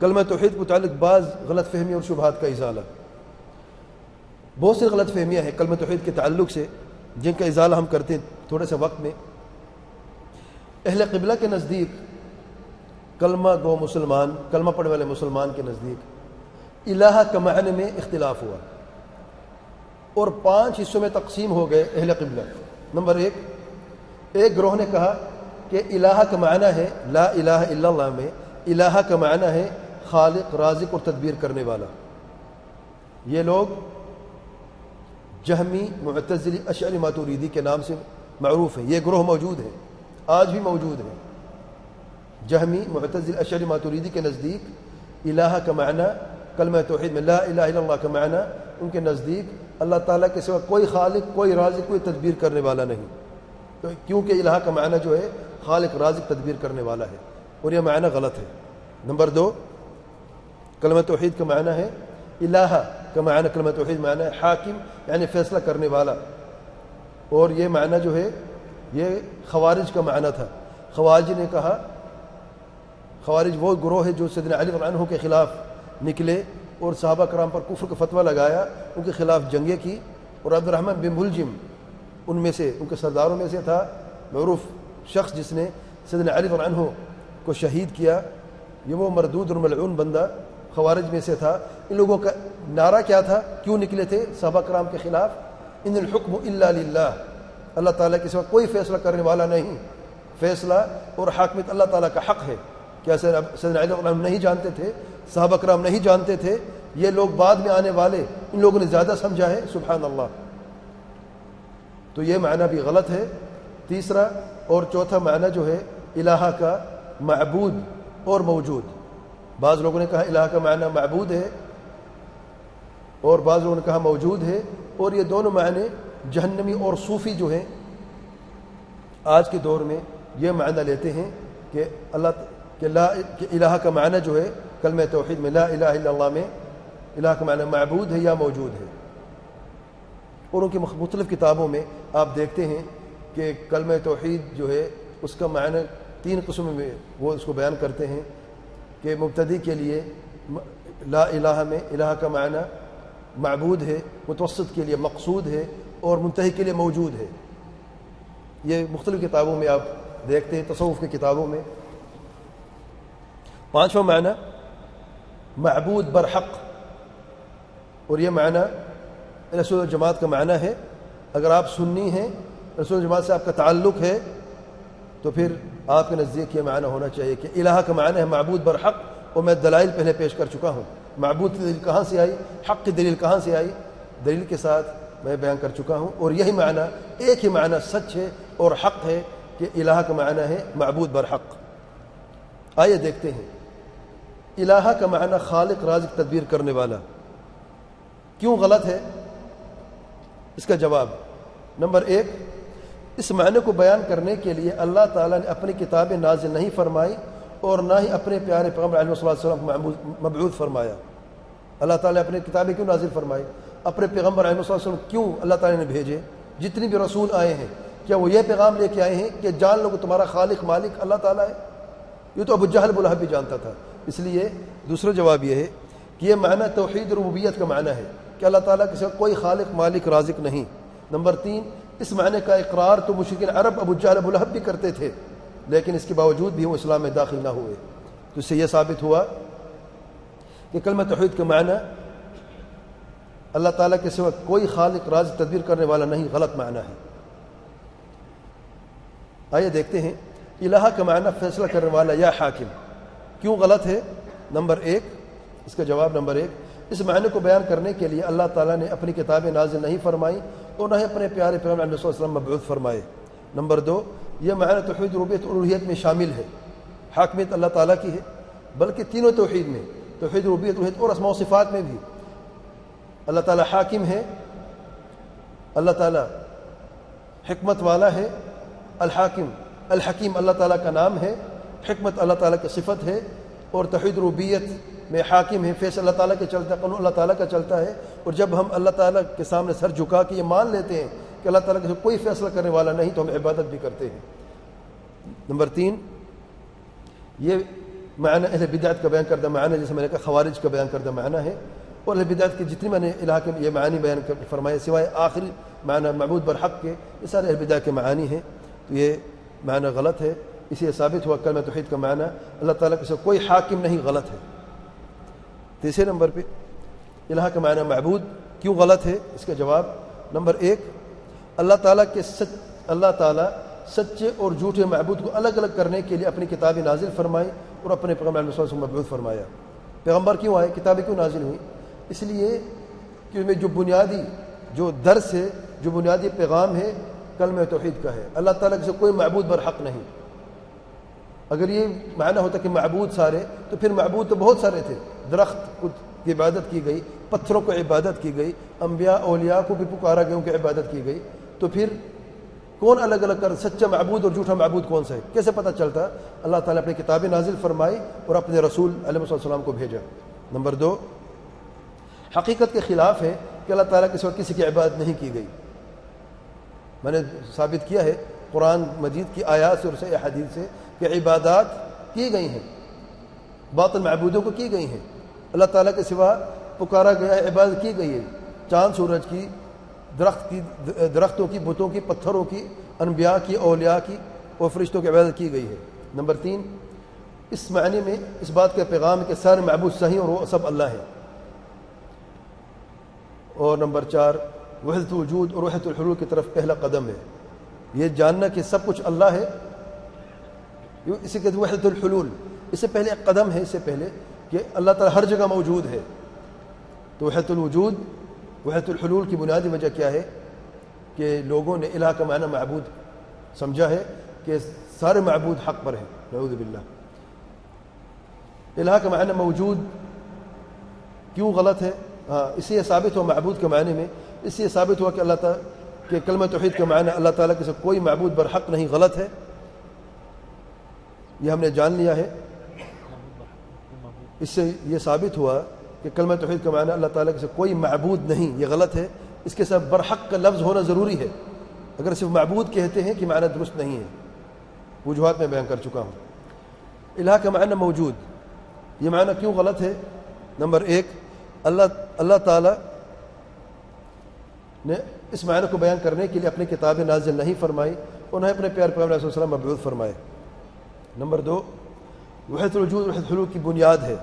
کلمہ توحید کے متعلق بعض غلط فہمی اور شبہات کا ازالہ. بہت سی غلط فہمیاں ہیں کلمہ توحید کے تعلق سے جن کا ازالہ ہم کرتے ہیں تھوڑے سے وقت میں. اہل قبلہ کے نزدیک کلمہ گو مسلمان، کلمہ پڑھنے والے مسلمان کے نزدیک الہ کا معنی میں اختلاف ہوا اور 5 حصوں میں تقسیم ہو گئے اہل قبلہ. نمبر 1، ایک گروہ نے کہا کہ الہ کا معنی ہے لا الہ الا اللہ میں الہ کا معنی ہے خالق، رازق اور تدبیر کرنے والا. یہ لوگ جہمی، معتزلی، اشعری، ماتوریدی کے نام سے معروف ہیں. یہ گروہ موجود ہیں، آج بھی موجود ہیں. جہمی، معتزلی، اشعری، ماتوریدی کے نزدیک الہ کا معنی کلمہ توحید میں لا الہ الا اللہ کا معنی ان کے نزدیک اللہ تعالیٰ کے سوا کوئی خالق، کوئی رازق، کوئی تدبیر کرنے والا نہیں. تو کیونکہ الہ کا معنی جو ہے خالق، رازق، تدبیر کرنے والا ہے، اور یہ معنی غلط ہے. نمبر 2، کلمہ توحید کا معنی ہے الہ کا معنی کلمہ توحید معنی ہے حاکم، یعنی فیصلہ کرنے والا. اور یہ معنی جو ہے یہ خوارج کا معنی تھا. خوارج نے کہا، خوارج وہ گروہ ہے جو سیدنا علی رضی اللہ عنہ کے خلاف نکلے اور صحابہ کرام پر کفر کا فتویٰ لگایا، ان کے خلاف جنگیں کی. اور عبد الرحمن بن ملجم ان میں سے، ان کے سرداروں میں سے تھا، معروف شخص جس نے سیدنا علی رضی اللہ عنہ کو شہید کیا. یہ وہ مردود اور ملعون بندہ خوارج میں سے تھا. ان لوگوں کا نعرہ کیا تھا، کیوں نکلے تھے صحابہ کرام کے خلاف؟ ان الحکم الا للہ، اللہ تعالیٰ کے سوا کوئی فیصلہ کرنے والا نہیں. فیصلہ اور حاکمیت اللہ تعالیٰ کا حق ہے. کیا سیدنا علی رضی اللہ عنہ نہیں جانتے تھے؟ صحابہ کرام نہیں جانتے تھے؟ یہ لوگ بعد میں آنے والے، ان لوگوں نے زیادہ سمجھا ہے. سبحان اللہ. تو یہ معنی بھی غلط ہے. تیسرا اور چوتھا معنی جو ہے الہ کا معبود اور موجود. بعض لوگوں نے کہا الہ کا معنی معبود ہے اور بعض لوگوں نے کہا موجود ہے. اور یہ دونوں معنی جہنمی اور صوفی جو ہیں آج کے دور میں یہ معنی لیتے ہیں کہ کہ الہ کا معنی جو ہے کلمہ توحید میں لا الہ الا اللہ میں الہ کا معنی معبود ہے یا موجود ہے. اور ان کی مختلف کتابوں میں آپ دیکھتے ہیں کہ کلمہ توحید جو ہے اس کا معنی 3 قسم میں وہ اس کو بیان کرتے ہیں کہ مبتدی کے لیے لا الہ میں الہ کا معنی معبود ہے، متوسط کے لیے مقصود ہے، اور منتہی کے لیے موجود ہے. یہ مختلف کتابوں میں آپ دیکھتے ہیں، تصوف کی کتابوں میں. 5واں معنی معبود برحق، اور یہ معنی رسول الجماعت کا معنی ہے. اگر آپ سنی ہیں، رسول الجماعت سے آپ کا تعلق ہے، تو پھر آپ کے نزدیک یہ معنی ہونا چاہیے کہ الہ کا معنی ہے معبود برحق. اور میں دلائل پہلے پیش کر چکا ہوں. معبود کی دلیل کہاں سے آئی، حق کی دلیل کہاں سے آئی، دلیل کے ساتھ میں بیان کر چکا ہوں. اور یہی معنی، ایک ہی معنی سچ ہے اور حق ہے کہ الہ کا معنی ہے معبود برحق. آئیے دیکھتے ہیں الہ کا معنی خالق، رازق، تدبیر کرنے والا کیوں غلط ہے. اس کا جواب، نمبر 1، اس معنی کو بیان کرنے کے لیے اللہ تعالیٰ نے اپنی کتابیں نازل نہیں فرمائی اور نہ ہی اپنے پیارے پیغمبر علیہ السلام کو مبعوث فرمایا. اللہ تعالیٰ نے اپنی کتابیں کیوں نازل فرمائی؟ اپنے پیغمبر علیہ السلام کیوں اللہ تعالیٰ نے بھیجے؟ جتنی بھی رسول آئے ہیں کیا وہ یہ پیغام لے کے آئے ہیں کہ جان لو کہ تمہارا خالق مالک اللہ تعالیٰ ہے؟ یہ تو ابو جہل ابو لہب بھی جانتا تھا. اس لیے دوسرا جواب یہ ہے کہ یہ معنی توحید ربوبیت کا معنی ہے کہ اللہ تعالیٰ کے سوا کوئی خالق مالک رازق نہیں. نمبر 3، اس معنی کا اقرار تو مشرکین عرب ابو جہل ابو لہب بھی کرتے تھے، لیکن اس کے باوجود بھی وہ اسلام میں داخل نہ ہوئے. تو اس سے یہ ثابت ہوا کہ کلمہ توحید کا معنی اللہ تعالیٰ کے سوا کوئی خالق، رازق، تدبیر کرنے والا نہیں، غلط معنی ہے. آئیے دیکھتے ہیں الہ کا معنی فیصلہ کرنے والا یا حاکم کیوں غلط ہے. نمبر 1، اس کا جواب نمبر 1، اس معنی کو بیان کرنے کے لیے اللہ تعالیٰ نے اپنی کتابیں نازل نہیں فرمائی اور نہ ہی اپنے پیارے پیغمبر علیہ السلام مبعوث فرمائے. نمبر 2، یہ معنی توحید ربوبیت اور الوہیت میں شامل ہے. حاکمیت اللہ تعالیٰ کی ہے، بلکہ تینوں توحید میں، توحید ربوبیت، الوہیت اور اسماء و صفات میں بھی اللہ تعالیٰ حاکم ہے، اللہ تعالیٰ حکمت والا ہے. الحاکم، الحکیم اللہ تعالیٰ کا نام ہے، حکمت اللہ تعالیٰ کی صفت ہے. اور توحید ربوبیت میں حاکم ہے، فیصلہ اللہ تعالیٰ کے چلتا ہے، قانون اللہ تعالیٰ کا چلتا ہے. اور جب ہم اللہ تعالیٰ کے سامنے سر جھکا کے یہ مان لیتے ہیں کہ اللہ تعالیٰ کے کوئی فیصلہ کرنے والا نہیں، تو ہم عبادت بھی کرتے ہیں. نمبر 3، یہ معنی اہل بدعت کا بیان کردہ معنی جیسے میں نے کہا خوارج کا بیان کردہ معنی ہے، اور اہل بدعت کے جتنی میں نے الہ کے یہ معنی بیان فرمائے سوائے آخری معنی معبود برحق کے، یہ سارے اہل بدعت کے معانی ہیں، تو یہ معنی غلط ہے۔ اس لیے ثابت ہوا کلمہ توحید کا معنی اللہ تعالیٰ کے ساتھ کوئی حاکم نہیں، غلط ہے۔ تیسرے نمبر پہ الہ کا معنی معبود کیوں غلط ہے، اس کا جواب نمبر 1، اللہ تعالیٰ سچے اور جھوٹے معبود کو الگ الگ کرنے کے لیے اپنی کتابیں نازل فرمائی اور اپنے پیغمبر صلی اللہ علیہ وسلم کو مبعوث فرمایا۔ پیغمبر کیوں آئے، کتابیں کیوں نازل ہوئیں؟ اس لیے کہ میں جو بنیادی جو درس ہے، جو بنیادی پیغام ہے کلمہ توحید کا ہے، اللہ تعالیٰ سے کوئی معبود برحق نہیں۔ اگر یہ معنی ہوتا کہ معبود سارے، تو پھر معبود تو بہت سارے تھے، درخت کی عبادت کی گئی، پتھروں کو عبادت کی گئی، انبیاء اولیاء کو بھی پکارا گیا، ان کی عبادت کی گئی، تو پھر کون الگ الگ کر سچا معبود اور جھوٹا معبود کون سا ہے؟ کیسے پتہ چلتا؟ اللہ تعالیٰ اپنی کتابیں نازل فرمائی اور اپنے رسول علیہ السلام کو بھیجا۔ نمبر 2، حقیقت کے خلاف ہے کہ اللہ تعالیٰ کے سوا کسی کی عبادت نہیں کی گئی۔ میں نے ثابت کیا ہے قرآن مجید کی آیات سے اور صحیح حدیث سے کہ عبادات کی گئی ہیں، باطل معبودوں کو کی گئی ہیں، اللہ تعالیٰ کے سوا پکارا گیا ہے، عبادت کی گئی ہے، چاند سورج کی، درختوں کی، بتوں کی، پتھروں کی، انبیاء کی، اولیاء کی اور فرشتوں کی عبادت کی گئی ہے۔ نمبر 3، اس معنی میں اس بات کا پیغام ہے کہ سارے معبود صحیح اور وہ سب اللہ ہیں۔ اور نمبر 4، وحدت الوجود اور وحدت الحلول کی طرف پہلا قدم ہے، یہ جاننا کہ سب کچھ اللہ ہے، اسے کہتے ہیں وحدت الحلول۔ اس سے پہلے ایک قدم ہے، اس سے پہلے کہ اللہ تعالیٰ ہر جگہ موجود ہے۔ تو وحدت الوجود، وحدت الحلول کی بنیادی وجہ کیا ہے کہ لوگوں نے الہ کا معنی معبود سمجھا ہے کہ سارے معبود حق پر ہیں، نعوذ باللہ۔ الہ کا معنی موجود کیوں غلط ہے؟ اس لیے ثابت ہوا معبود کے معنی میں، اس لیے ثابت ہوا کہ اللہ تعالیٰ کہ کلمہ توحید کا معنی اللہ تعالیٰ کے ساتھ کوئی معبود برحق نہیں، غلط ہے، یہ ہم نے جان لیا ہے۔ اس سے یہ ثابت ہوا کہ کلمہ توحید کا معنی اللہ تعالیٰ کے ساتھ کوئی معبود نہیں، یہ غلط ہے، اس کے ساتھ برحق کا لفظ ہونا ضروری ہے، اگر صرف معبود کہتے ہیں کہ معنی درست نہیں ہے، وجوہات میں بیان کر چکا ہوں۔ الہ کا معنی موجود، یہ معنی کیوں غلط ہے؟ نمبر 1، اللہ تعالیٰ نے اس معنی کو بیان کرنے کے لیے اپنی کتابیں نازل نہیں فرمائی، انہیں اپنے پیارے پیغمبر صلی اللہ علیہ وسلم مبعوث فرمائے۔ نمبر 2، وحدت الوجود وحدت الحلول کی بنیاد ہے،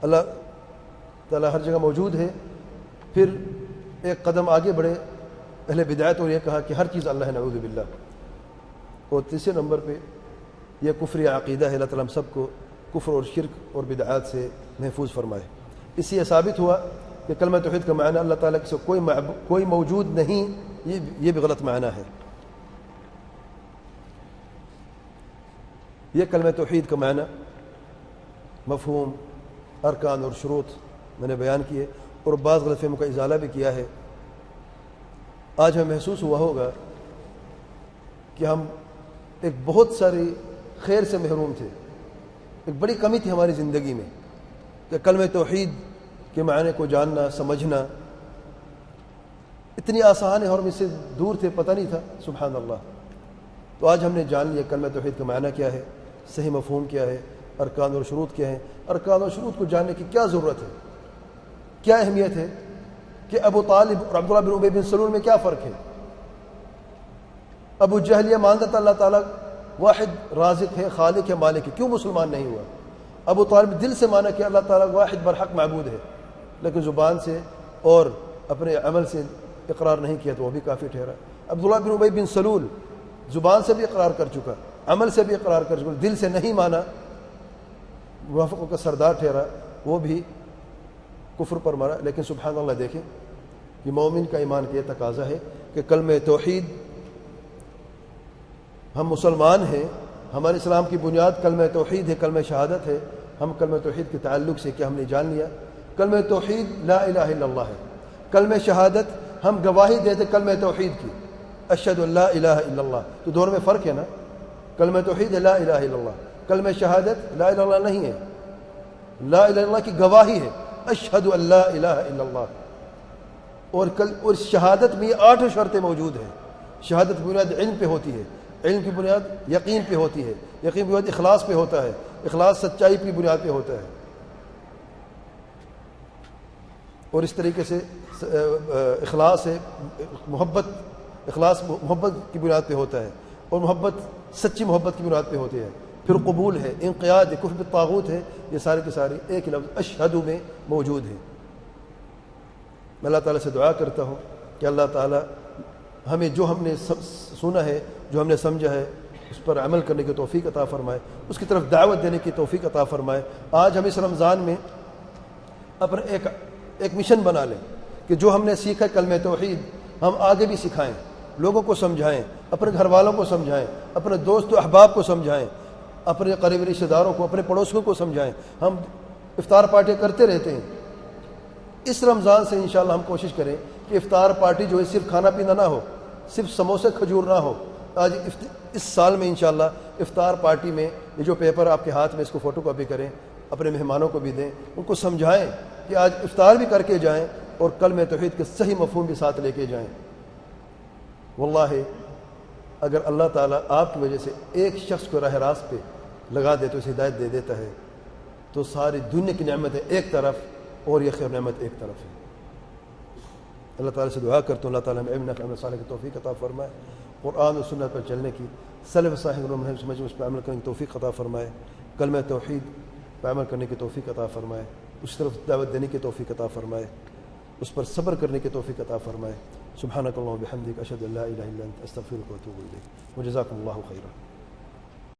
اللہ تعالیٰ ہر جگہ موجود ہے۔ پھر ایک قدم آگے بڑھے اہل بدعت اور یہ کہا کہ ہر چیز اللہ ہے، نعوذ باللہ۔ اور تیسرے نمبر پہ یہ کفر عقیدہ ہے، اللہ تعالیٰ ہم سب کو کفر اور شرک اور بدعات سے محفوظ فرمائے۔ اس سے یہ ثابت ہوا کہ کلمہ توحید کا معنی اللہ تعالیٰ کے ساتھ کوئی موجود نہیں، یہ بھی غلط معنی ہے۔ یہ کلمہ توحید کا معنی، مفہوم، ارکان اور شروط میں نے بیان کیے اور بعض غلط فہمیوں کا ازالہ بھی کیا ہے۔ آج ہمیں محسوس ہوا ہوگا کہ ہم ایک بہت ساری خیر سے محروم تھے، ایک بڑی کمی تھی ہماری زندگی میں کہ کلمہ توحید کے معنی کو جاننا، سمجھنا اتنی آسان ہے اور ہم اس سے دور تھے، پتہ نہیں تھا، سبحان اللہ۔ تو آج ہم نے جان لیا کلمہ توحید کا معنی کیا ہے، صحیح مفہوم کیا ہے، ارکان اور شروط کیا ہیں۔ ارکان اور شروط کو جاننے کی کیا ضرورت ہے، کیا اہمیت ہے کہ ابو طالب اور عبداللہ بن ابی بن سلول میں کیا فرق ہے؟ ابو جہل یہ مانتا تھا اللہ تعالیٰ واحد رازق ہے، خالق ہے، مالک ہے، کیوں مسلمان نہیں ہوا؟ ابو طالب دل سے مانا کہ اللہ تعالیٰ واحد برحق معبود ہے، لیکن زبان سے اور اپنے عمل سے اقرار نہیں کیا تو وہ بھی کافی ٹھہرا۔ عبداللہ بن ابی بن سلول زبان سے بھی اقرار کر چکا، عمل سے بھی اقرار کر چکا، دل سے نہیں مانا، منافقوں کا سردار ٹھہرا، وہ بھی کفر پر مرا۔ لیکن سبحان اللہ، دیکھیں کہ مومن کا ایمان کا یہ تقاضا ہے کہ کلمہ توحید، ہم مسلمان ہیں، ہمارے اسلام کی بنیاد کلمہ توحید ہے، کلمہ شہادت ہے۔ ہم کلمہ توحید کے تعلق سے کیا ہم نے جان لیا؟ کلمہ توحید لا الہ الا اللہ ہے، کلمہ شہادت ہم گواہی دیتے کلمہ توحید کی، اشہد ان لا الہ الا اللہ، تو دونوں میں فرق ہے نا، کلمہ توحید ہے لا الہ الا اللہ، کلمہ شہادت لا الہ الا اللہ نہیں ہے، لا الہ الا اللہ کی گواہی ہے، اشہد ان لا الہ الا اللہ۔ اور شہادت میں یہ 8 شرطیں موجود ہیں۔ شہادت کی بنیاد علم پہ ہوتی ہے، علم کی بنیاد یقین پہ ہوتی ہے، یقین کی بنیاد اخلاص پہ ہوتا ہے، اخلاص سچائی کی بنیاد پہ ہوتا ہے، اور اس طریقے سے اخلاص ہے اخلاص محبت کی بنیاد پہ ہوتا ہے، اور محبت سچی محبت کی بنیاد پہ ہوتی ہے، پھر قبول ہے، انقیاد ہے، کفر بالطاغوت ہے، یہ سارے کے سارے ایک لفظ اشہد میں موجود ہیں۔ میں اللہ تعالیٰ سے دعا کرتا ہوں کہ اللہ تعالیٰ ہمیں جو ہم نے سنا ہے، جو ہم نے سمجھا ہے، اس پر عمل کرنے کی توفیق عطا فرمائے، اس کی طرف دعوت دینے کی توفیق عطا فرمائے۔ آج ہم اس رمضان میں اپنا ایک مشن بنا لیں کہ جو ہم نے سیکھا کلمہ توحید ہم آگے بھی سکھائیں، لوگوں کو سمجھائیں، اپنے گھر والوں کو سمجھائیں، اپنے دوست و احباب کو سمجھائیں، اپنے قریبی رشتہ داروں کو، اپنے پڑوسیوں کو سمجھائیں۔ ہم افطار پارٹیاں کرتے رہتے ہیں، اس رمضان سے انشاءاللہ ہم کوشش کریں کہ افطار پارٹی جو ہے صرف کھانا پینا نہ ہو، صرف سموسے کھجور نہ ہو۔ آج اس سال میں انشاءاللہ افطار پارٹی میں یہ جو پیپر آپ کے ہاتھ میں، اس کو فوٹو کاپی کریں، اپنے مہمانوں کو بھی دیں، ان کو سمجھائیں کہ آج افطار بھی کر کے جائیں اور کلمہ توحید کے صحیح مفہوم بھی ساتھ لے کے جائیں۔ واللہ اگر اللہ تعالیٰ آپ کی وجہ سے ایک شخص کو راہ راست پہ لگا دے تو اسے ہدایت دے دیتا ہے، تو ساری دنیا کی نعمتیں ایک طرف اور یہ خیر نعمت ایک طرف ہے۔ اللہ تعالیٰ سے دعا کرتا ہوں اللہ تعالیٰ ہمیں عمل صالح کی توفیق عطا فرمائے، قرآن و سنت پر چلنے کی، سلف صالح کو سمجھ اس پر عمل کرنے کی توفیق عطا فرمائے، کلمہ توحید پر عمل کرنے کی توفیق عطا فرمائے، اس طرف دعوت دینے کی توفیق عطا فرمائے، اس پر صبر کرنے کی توفیق عطا فرمائے۔ سبحانک اللہم و بحمدک، اشہد ان لا الہ الا انت، استغفرک و اتوب الیک، وجزاکم اللہ خیرا۔